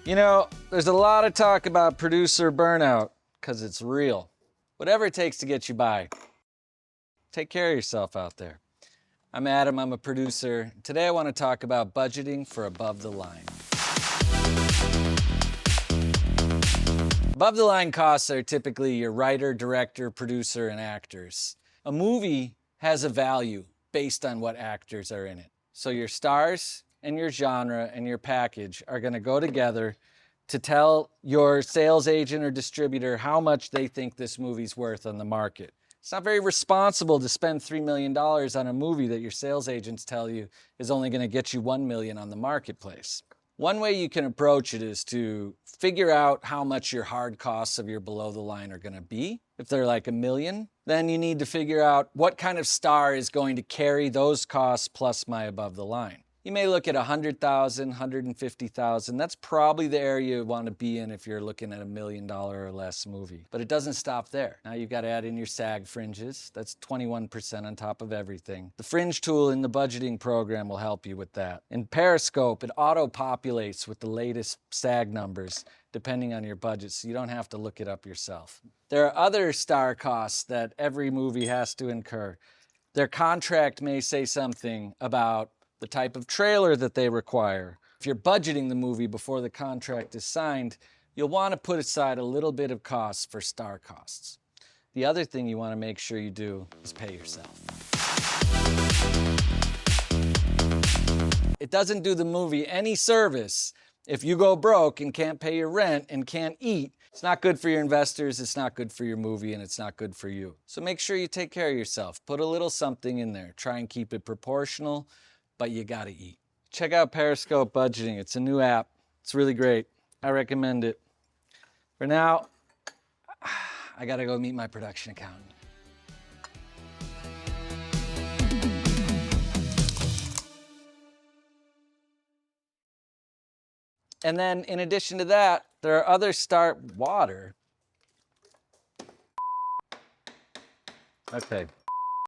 You know, there's a lot of talk about producer burnout, because it's real. Whatever it takes to get you by. Take care of yourself out there. I'm Adam, I'm a producer. Today I want to talk about budgeting for above the line. Above the line costs are typically your writer, director, producer, and actors. A movie has a value based on what actors are in it. So your stars and your genre and your package are going to go together to tell your sales agent or distributor how much they think this movie's worth on the market. It's not very responsible to spend $3 million on a movie that your sales agents tell you is only going to get you $1 million on the marketplace. One way you can approach it is to figure out how much your hard costs of your below the line are going to be. If they're like $1 million, then you need to figure out what kind of star is going to carry those costs plus my above the line. You may look at 100,000, 150,000. That's probably the area you want to be in if you're looking at $1 million or less movie. But it doesn't stop there. Now you've got to add in your SAG fringes. That's 21% on top of everything. The fringe tool in the budgeting program will help you with that. In Periscope, it auto-populates with the latest SAG numbers depending on your budget, so you don't have to look it up yourself. There are other star costs that every movie has to incur. Their contract may say something about the type of trailer that they require. If you're budgeting the movie before the contract is signed, you'll want to put aside a little bit of costs for star costs. The other thing you want to make sure you do is pay yourself. It doesn't do the movie any service if you go broke and can't pay your rent and can't eat. It's not good for your investors, it's not good for your movie, and it's not good for you. So make sure you take care of yourself. Put a little something in there. Try and keep it proportional, but you gotta eat. Check out Periscope Budgeting. It's a new app. It's really great. I recommend it. For now, I gotta go meet my production accountant. And then in addition to that, there are other water. Okay.